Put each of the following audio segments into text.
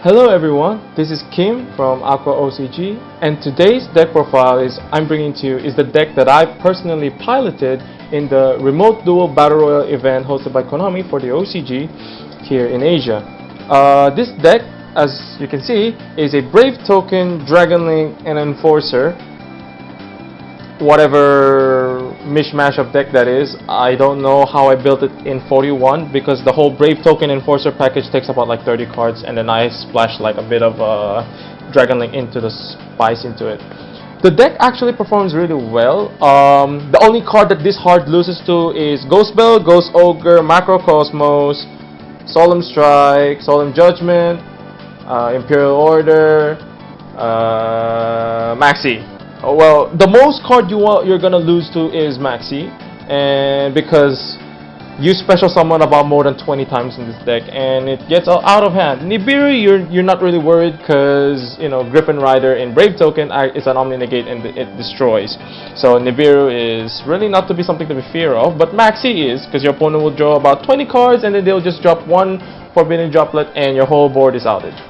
Hello everyone, this is Kim from Aqua OCG, and today's deck profile I'm bringing to you is the deck that I personally piloted in the Remote Duel Battle Royale event hosted by Konami for the OCG here in Asia. This deck, as you can see, is a Brave Token, Dragon Link, and Enforcer. Whatever mishmash of deck that is, I don't know how I built it in 41 because the whole Brave Token Enforcer package takes about like 30 cards, and then I splashed like a bit of Dragon Link into the spice into it. The deck actually performs really well. The only card that this hard loses to is Ghost Bell, Ghost Ogre, Macrocosmos, Solemn Strike, Solemn Judgment, Imperial Order, Maxi. Well, the most card you're gonna lose to is Maxi, and because you special summon about more than 20 times in this deck, and it gets out of hand. Nibiru, you're not really worried because you know Griffin Rider in Brave Token is an Omni Negate and it destroys. So Nibiru is really not to be something to be fear of, but Maxi is because your opponent will draw about 20 cards and then they'll just drop one Forbidden Droplet and your whole board is outage.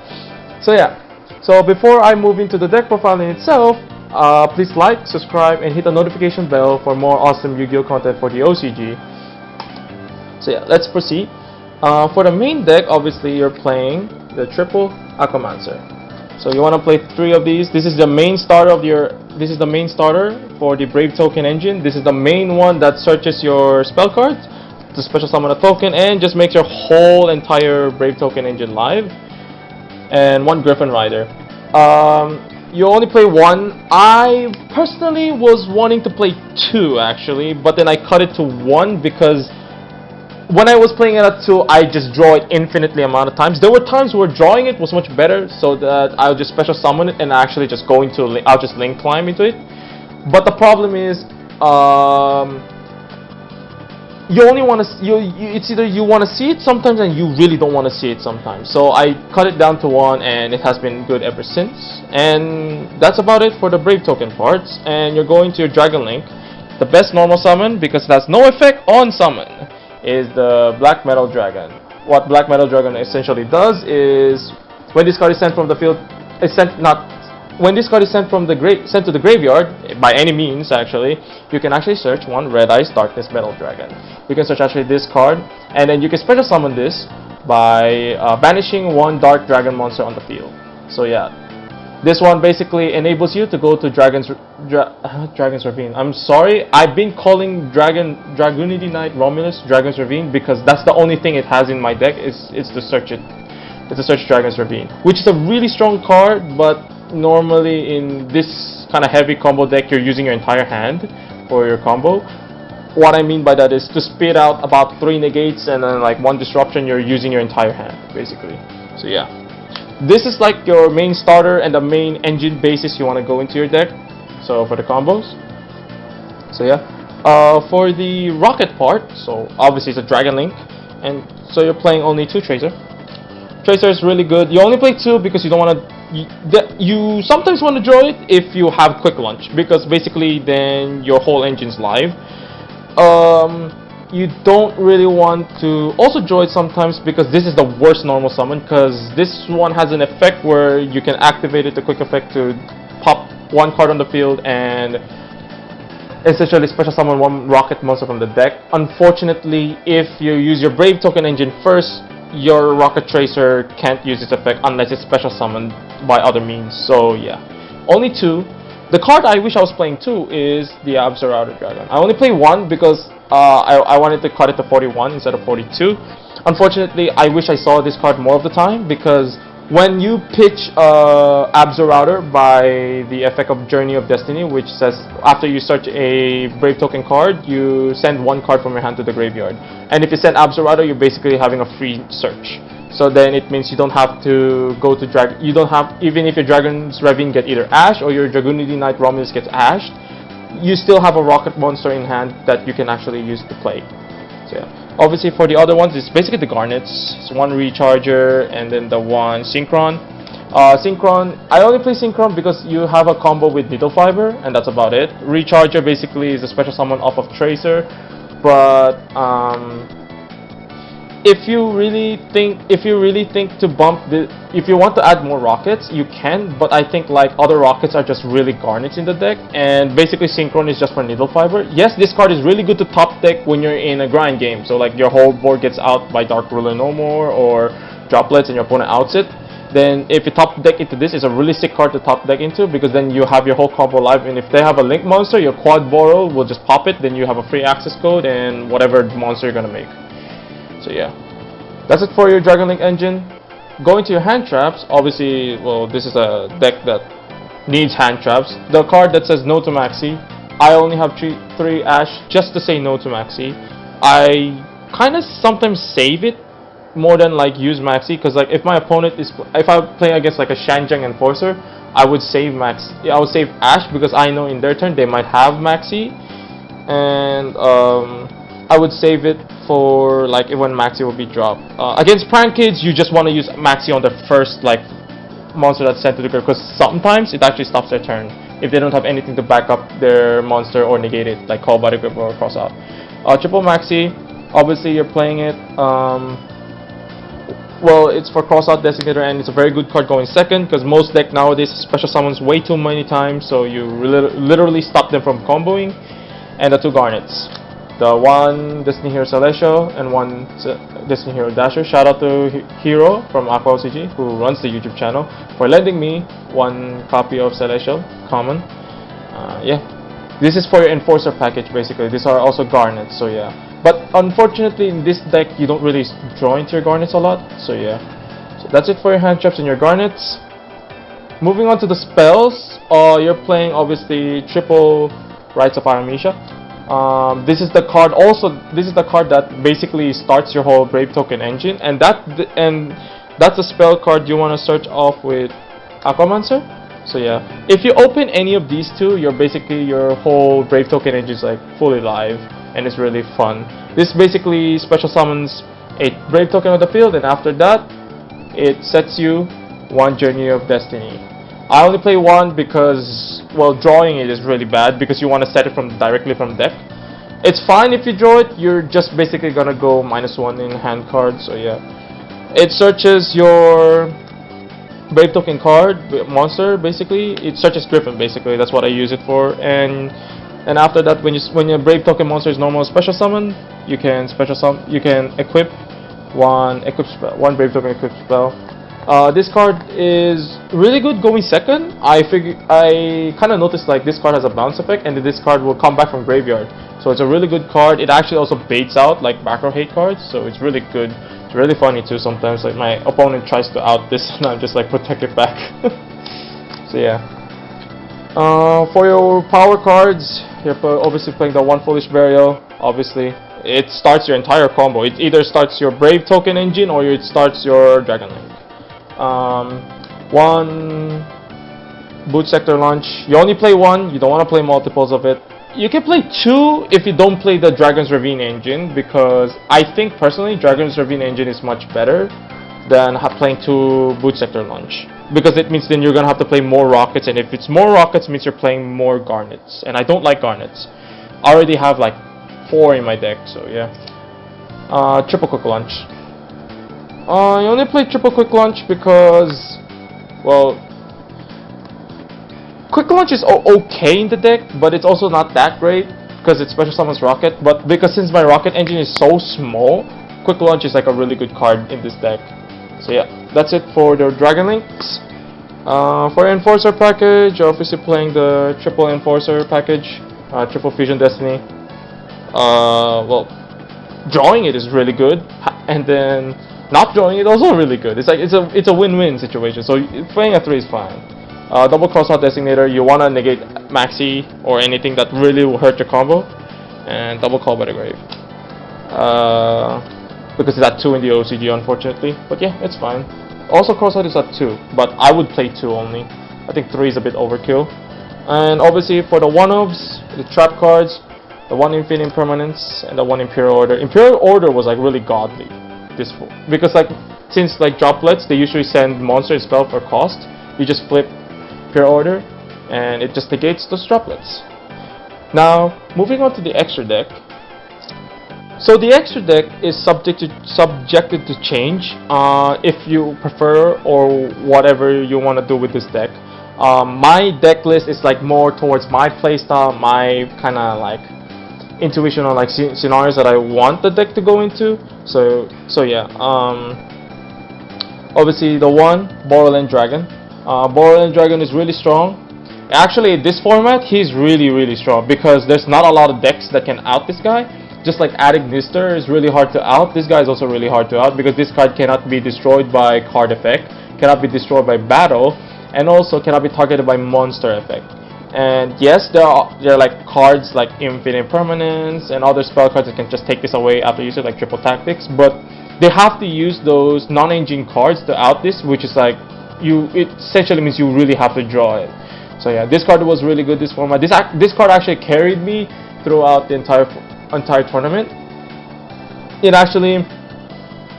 So yeah. So before I move into the deck profile in itself. Please like, subscribe, and hit the notification bell for more awesome Yu-Gi-Oh content for the OCG. So yeah, let's proceed. For the main deck, obviously you're playing the triple Aquamancer. So you want to play 3 of these. This is the main starter of your. This is the main starter for the Brave Token engine. This is the main one that searches your spell cards to special summon a token and just makes your whole entire Brave Token engine live. And 1 Griffin Rider. You only play 1. I personally was wanting to play 2 actually, but then I cut it to 1 because when I was playing it at 2, I just draw it infinitely amount of times. There were times where drawing it was much better, so that I'll just special summon it and actually just go into I'll just link climb into it. But the problem is, you only want to it's either you want to see it sometimes and you really don't want to see it sometimes. So I cut it down to 1 and it has been good ever since. And that's about it for the Brave Token parts. And you're going to your Dragon Link. The best normal summon, because it has no effect on summon, is the Black Metal Dragon. What Black Metal Dragon essentially does is when this card is sent from the field, when this card is sent to the graveyard, by any means actually, you can actually search 1 Red Eyes Darkness Metal Dragon. You can search actually this card, and then you can special summon this by banishing 1 Dark Dragon monster on the field. So yeah, this one basically enables you to go to Dragon's Ravine. I'm sorry, I've been calling Dragunity Knight Romulus Dragon's Ravine because that's the only thing it has in my deck. It's to search it. It's to search Dragon's Ravine, which is a really strong card, but normally in this kind of heavy combo deck you're using your entire hand for your combo. What I mean by that is to spit out about 3 negates and then like 1 disruption, you're using your entire hand basically. So yeah, this is like your main starter and the main engine basis you want to go into your deck. So for the combos, so yeah, for the rocket part, so obviously it's a Dragon Link, and so you're playing only 2 Tracer. Tracer is really good. You only play 2 because you don't want to. You sometimes want to draw it if you have Quick Launch, because basically then your whole engine's live. You don't really want to also draw it sometimes because this is the worst normal summon, because this one has an effect where you can activate it, the quick effect, to pop 1 card on the field and essentially special summon 1 rocket monster from the deck. Unfortunately, if you use your Brave Token engine first, your Rocket Tracer can't use this effect unless it's special summoned by other means. So yeah, only 2. The card I wish I was playing 2 is the Absolute Dragon. I only play 1 because I wanted to cut it to 41 instead of 42. Unfortunately, I wish I saw this card more of the time, because when you pitch Absolute by the effect of Journey of Destiny, which says after you search a Brave Token card, you send 1 card from your hand to the graveyard. And if you send Absolute, you're basically having a free search. So then it means you don't have to go to you don't have, even if your Dragon's Ravine get either ashed or your Dragunity Knight Romulus gets ashed, you still have a rocket monster in hand that you can actually use to play. So yeah. Obviously for the other ones, it's basically the Garnets. It's 1 Recharger and then the 1 Synchron. Synchron, I only play Synchron because you have a combo with Needle Fiber, and that's about it. Recharger basically is a special summon off of Tracer, but if you really think to bump the, if you want to add more rockets, you can, but I think like other rockets are just really garnets in the deck, and basically Synchron is just for needle fiber. Yes, this card is really good to top deck when you're in a grind game, so like your whole board gets out by Dark Ruler no more or droplets and your opponent outs it. Then if you top deck into this, it's a really sick card to top deck into, because then you have your whole combo live, and if they have a link monster, your quad borrow will just pop it, then you have a free access code and whatever monster you're gonna make. So yeah, that's it for your Dragon Link engine. Going to your hand traps, obviously, well, this is a deck that needs hand traps. The card that says no to Maxi, I only have 3 Ash just to say no to Maxi. I kind of sometimes save it more than like use Maxi, because like if my opponent is, if I play against like a Shanjiang Enforcer, I would save I would save Ash, because I know in their turn they might have Maxi, and I would save it for like when Maxi will be dropped. Against Prank Kids, you just want to use Maxi on the first like monster that's sent to the grid, because sometimes it actually stops their turn if they don't have anything to back up their monster or negate it, like Call by the Grip or Cross Out. Triple Maxi, obviously you're playing it. Well, it's for Crossout Designator, and it's a very good card going second, because most deck nowadays special summons way too many times, so you literally stop them from comboing. And the 2 Garnets, the 1 Destiny Hero Celestial and 1 Destiny Hero Dasher. Shout out to Hero from Aqua OCG, who runs the YouTube channel, for lending me 1 copy of Celestial Common. Yeah, this is for your Enforcer package basically. These are also Garnets, so yeah. But unfortunately in this deck you don't really draw into your Garnets a lot, so yeah. So that's it for your hand traps and your Garnets. Moving on to the spells, you're playing obviously triple Rites of Aramesia. This is the card that basically starts your whole Brave Token engine, and that's a spell card you want to search off with Aquamancer. So yeah, if you open any of these 2, you're basically, your whole Brave Token engine is like fully live, and it's really fun. This basically special summons a Brave Token on the field, and after that it sets you 1 Journey of Destiny. I only play 1 because, well, drawing it is really bad, because you want to set it directly from deck. It's fine if you draw it, you're just basically gonna go -1 in hand cards, so yeah. It searches your Brave Token card, monster basically. It searches Griffin basically, that's what I use it for, and after that, when your Brave Token monster is normal special summon, you can equip 1 Brave Token equip spell. This card is really good going second. I kind of noticed like this card has a bounce effect, and this card will come back from graveyard. So it's a really good card. It actually also baits out like back row hate cards, so it's really good. It's really funny too sometimes. Like my opponent tries to out this, and I'm just like protect it back. So yeah. For your power cards, you're obviously playing the 1 Foolish Burial. Obviously, it starts your entire combo. It either starts your Brave Token engine or it starts your Dragon Link. 1 Boot Sector Launch. You only play 1. You don't want to play multiples of it. You can play 2 if you don't play the Dragon's Ravine engine, because I think personally Dragon's Ravine engine is much better than playing 2 Boot Sector Launch, because it means then you're gonna have to play more rockets, and if it's more rockets, it means you're playing more Garnets, and I don't like Garnets. I already have like 4 in my deck, so yeah. Triple Quick Launch. You only play Triple Quick Launch because, well, Quick Launch is okay in the deck, but it's also not that great because it special summons Rocket. But because since my Rocket engine is so small, Quick Launch is like a really good card in this deck. So yeah, that's it for the Dragon Links. For Enforcer package, you're obviously playing the Triple Enforcer package, Triple Fusion Destiny. Well, drawing it is really good, and then not drawing it also really good. It's like it's a win-win situation. So playing a 3 is fine. Double Crossout Designator, you wanna negate Maxi or anything that really will hurt your combo, and double Call by the Grave. Because it's at 2 in the OCG, unfortunately. But yeah, it's fine. Also, Crossout is at 2, but I would play 2 only. I think 3 is a bit overkill. And obviously, for the 1-ofs, the trap cards, the 1 Infinite Impermanence, and the 1 Imperial Order. Imperial Order was like really godly. Because like, since like droplets, they usually send monster and spell for cost. You just flip Imperial Order, and it just negates those droplets. Now, moving on to the extra deck. So the extra deck is subjected to change if you prefer or whatever you want to do with this deck. My deck list is like more towards my playstyle, my kind of like intuition on like scenarios that I want the deck to go into. So yeah. Obviously the one Borland Dragon. Borland Dragon is really strong. Actually, this format he's really strong because there's not a lot of decks that can out this guy. Just like adding Mister is really hard to out. This guy is also really hard to out because this card cannot be destroyed by card effect, cannot be destroyed by battle, and also cannot be targeted by monster effect. And yes, there are like cards like Infinite Permanence and other spell cards that can just take this away after using like Triple Tactics, but they have to use those non-engine cards to out this, which is like it essentially means you really have to draw it. So yeah, this card was really good this format. This card actually carried me throughout the entire tournament. It actually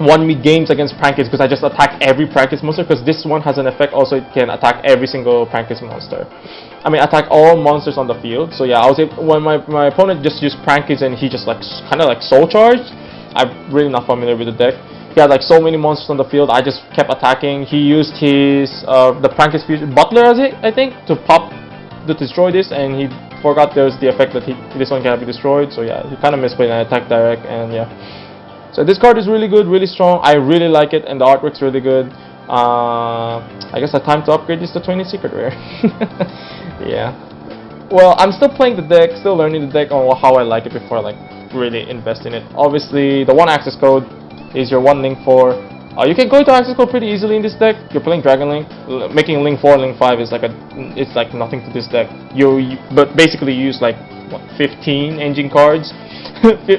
won me games against Prankits because I just attack every Prankits monster, because this one has an effect also, it can attack every single Prankits monster. I mean attack all monsters on the field. So yeah, I was able, when my opponent just used Prankits and he just like kind of like soul charged. I'm really not familiar with the deck. He had like so many monsters on the field, I just kept attacking. He used his the Prankits Butler as it, I think, to destroy this, and he forgot there's the effect that this one cannot be destroyed. So yeah, he kind of misplayed and attacked direct, and yeah. So this card is really good, really strong. I really like it, and the artwork's really good. I guess the time to upgrade is to 20 secret rare. Yeah. Well, I'm still playing the deck, still learning the deck on how I like it before I like really invest in it. Obviously, the one access code is your one link 4. You can go into access code pretty easily in this deck. You're playing Dragon Link, making link 4, link 5 is like it's like nothing to this deck. But basically you use like what, 15 engine cards,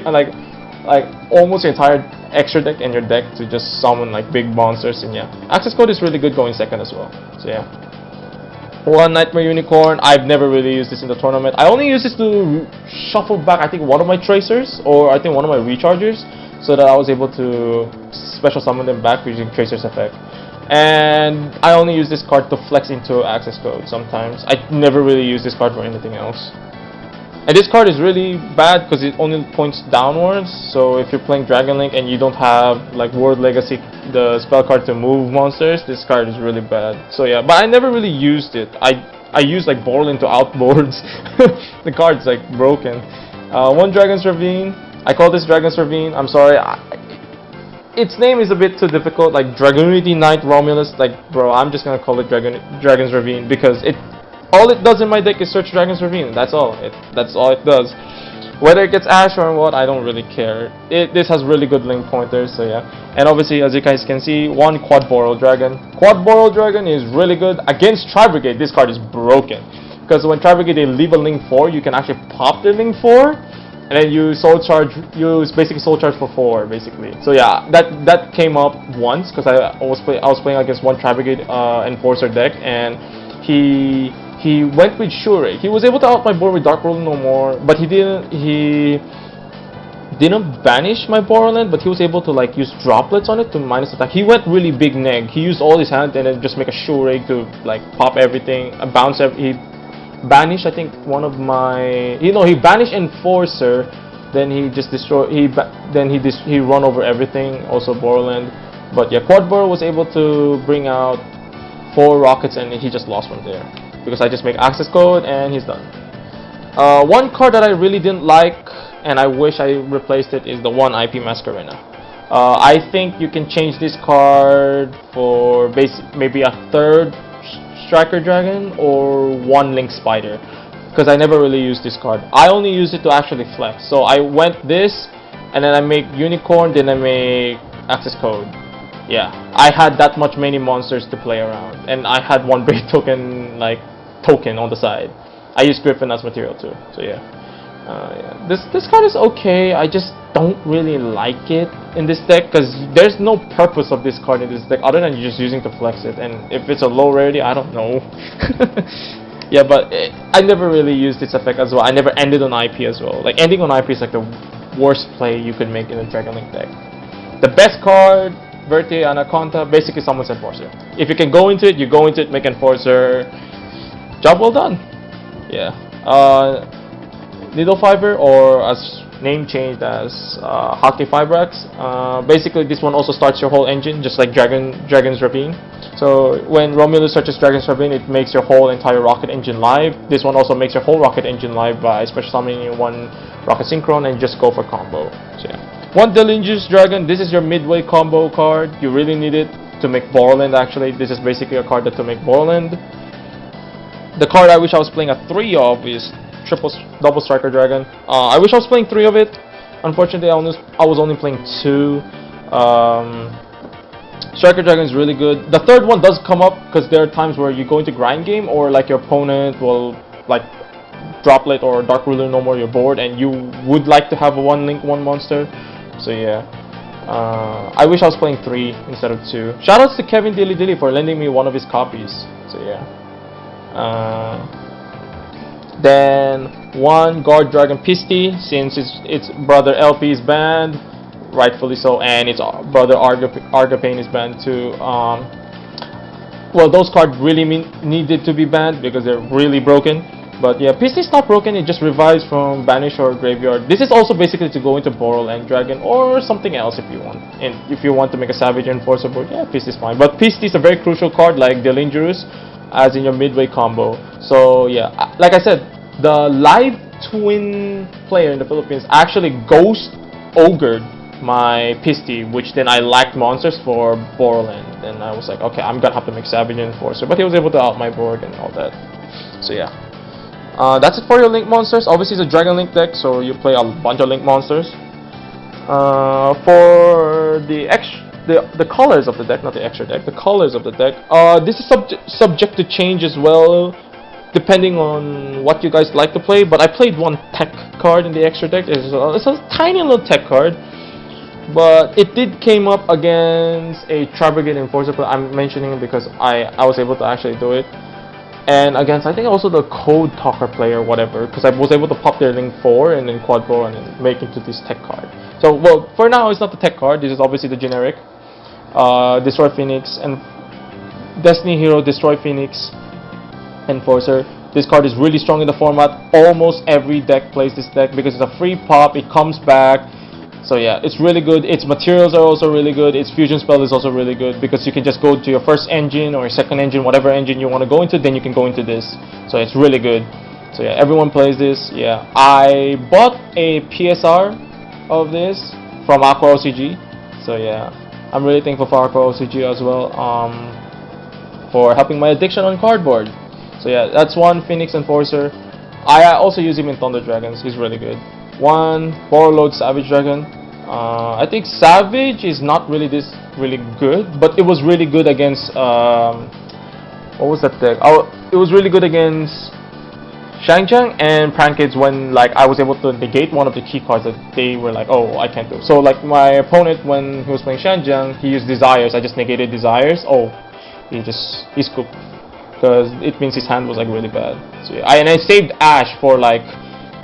like almost your entire extra deck in your deck to just summon like big monsters. And yeah, access code is really good going second as well. So yeah. One Nightmare Unicorn, I've never really used this in the tournament. I only use this to shuffle back I think one of my Tracers, or I think one of my Rechargers, so that I was able to special summon them back using Tracer's effect. And I only use this card to flex into access code sometimes. I never really use this card for anything else. And this card is really bad because it only points downwards, so if you're playing Dragon Link and you don't have like World Legacy, the spell card to move monsters, this card is really bad. So yeah, but I never really used it. I used like Borland to outboards. The card's like broken. One Dragon's Ravine. I call this Dragon's Ravine. I'm sorry. Its name is a bit too difficult, like Dragonity Knight Romulus. Like, bro, I'm just gonna call it Dragon's Ravine because all it does in my deck is search Dragon's Ravine. That's all. That's all it does. Whether it gets Ash or what, I don't really care. This has really good link pointers, so yeah. And obviously, as you guys can see, one Quad Borland Dragon. Quad Borland Dragon is really good against Tri-Brigade. This card is broken because when Tri-Brigade they leave a link 4, you can actually pop the link 4, and then you basically soul charge for 4 basically. So yeah, that came up once because I was playing against one Tri-Brigade Enforcer deck, and he went with Shure. He was able to out my board with Dark World No More, but he didn't banish my Borland, but he was able to like use droplets on it to minus attack. He went really big neg. He used all his hand and then just make a Shure to like pop everything, bounce he banished I think one of my he banished Enforcer, then he just destroyed he run over everything, also Borland. But yeah, Quad Bor was able to bring out 4 rockets and he just lost from there because I just make access code and he's done. One card that I really didn't like and I wish I replaced it is the one IP Masquerena. I think you can change this card for maybe a 3rd Striker Dragon or 1 Link Spider, because I never really used this card. I only use it to actually flex. So I went this and then I make Unicorn, then I make access code. Yeah, I had that much many monsters to play around, and I had 1 Brave token on the side. I used Griffin as material too, so yeah. This card is okay. I just don't really like it in this deck because there's no purpose of this card in this deck other than you're just using to flex it, and if it's a low rarity, I don't know. Yeah, but I never really used this effect as well. I never ended on IP as well. Like ending on IP is like the worst play you can make in a Dragon Link deck. The best card, Verte Anaconda, basically someone's Enforcer. If you can go into it, you go into it, make Enforcer. Job well done. Yeah. Needle Fiber, or as name changed as Hockey Fibrax. Basically, this one also starts your whole engine, just like Dragon's Ravine. So when Romulus searches Dragon's Ravine, it makes your whole entire rocket engine live. This one also makes your whole rocket engine live by special summoning one rocket synchron and just go for combo. So yeah. One Delicious Dragon. This is your midway combo card. You really need it to make Borland. Actually, this is basically a card to make Borland. The card I wish I was playing a 3 of is Double Striker Dragon. I wish I was playing 3 of it. Unfortunately, I was only playing 2. Striker Dragon is really good. The third one does come up because there are times where you go into grind game, or like your opponent will like Droplet or Dark Ruler no more your board, and you would like to have a 1 link 1 monster. So yeah. I wish I was playing 3 instead of 2. Shoutouts to Kevin Dilly Dilly for lending me one of his copies. So yeah. Then 1 Guard Dragon Pisty, since its brother LP is banned, rightfully so, and its brother Argapane is banned too. Well, those cards really needed to be banned because they're really broken. But yeah, Pisty's not broken, it just revives from Banish or Graveyard. This is also basically to go into Borland Dragon or something else if you want. And if you want to make a Savage Enforcer board, yeah, Pisty's fine. But Pisty's a very crucial card like Delingerous, as in your midway combo. So yeah, like I said, the live twin player in the Philippines actually ghost ogred my Pisty, which then I lacked monsters for Borland, and I was like, okay, I'm gonna have to make Savage Enforcer, but he was able to out my board and all that. So yeah, that's it for your Link monsters. Obviously it's a Dragon Link deck, so you play a bunch of Link monsters. For the colors of the deck, not the extra deck, the colors of the deck, this is subject to change as well, depending on what you guys like to play. But I played 1 tech card in the extra deck. It's a tiny little tech card, but it did came up against a Tri-Brigade Enforcer. But I'm mentioning it because I was able to actually do it, and against I think also the Code Talker player, whatever, because I was able to pop their Link 4 and then Quad Bro and then make into this tech card. So well, for now it's not the tech card. This is obviously the generic Destroy Phoenix and Destiny Hero Destroy Phoenix Enforcer. This card is really strong in the format. Almost every deck plays this deck because it's a free pop. It comes back. So yeah, it's really good. Its materials are also really good. Its fusion spell is also really good because you can just go to your first engine or your second engine, whatever engine you want to go into, then you can go into this. So it's really good. So yeah, everyone plays this. Yeah, I bought a PSR of this from Aqua OCG. So yeah, I'm really thankful for Aqua OCG as well for helping my addiction on cardboard. So yeah, that's 1 Phoenix Enforcer. I also use him in Thunder Dragons. He's really good. 1 Borland Savage Dragon. I think Savage is not really really good, but it was really good against what was that deck? It was really good against Shangjiang and Prankades when like I was able to negate one of the key cards that they were like, oh, I can't do. So like my opponent when he was playing Shangjiang, he used Desires. I just negated Desires. Oh, he's cooked because it means his hand was like really bad. So yeah, I saved Ash for like.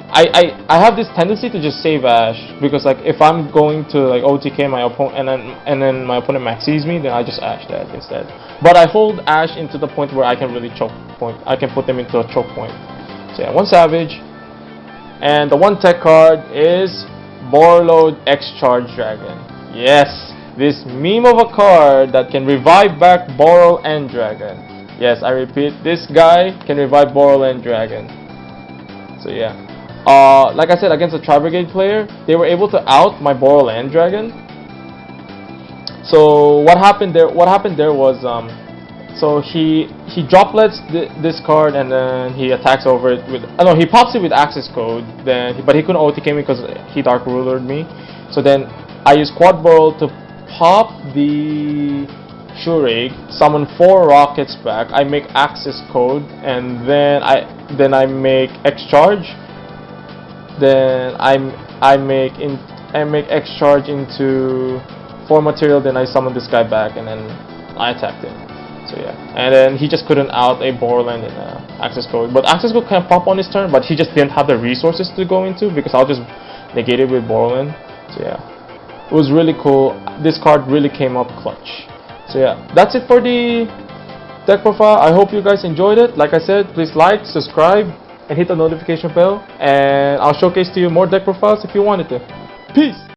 I have this tendency to just save Ash because like if I'm going to like OTK my opponent and then my opponent maxes me, then I just Ash that instead. But I hold Ash into the point where I can really choke point. I can put them into a choke point. So yeah, 1 Savage, and the 1 tech card is Borland X-Charge Dragon. Yes, this meme of a card that can revive back Borland Dragon. Yes, I repeat, this guy can revive Borland Dragon. So yeah. Like I said, against a Tri-Brigade player, they were able to out my Borland Dragon. So what happened there? Was so he droplets this card and then he attacks over it with he pops it with access code. But he couldn't OTK me because he Dark Rulered me. So then I use Quad Ball to pop the Shurig, summon 4 rockets back. I make access code and then I make X charge. Then I make X charge into 4 material. Then I summon this guy back and then I attacked him. So yeah, and then he just couldn't out a Borland and access code. But access code can pop on his turn, but he just didn't have the resources to go into because I'll just negate it with Borland. So yeah, it was really cool. This card really came up clutch. So yeah, that's it for the deck profile. I hope you guys enjoyed it. Like I said, please like, subscribe, and hit the notification bell, and I'll showcase to you more deck profiles if you wanted to. Peace!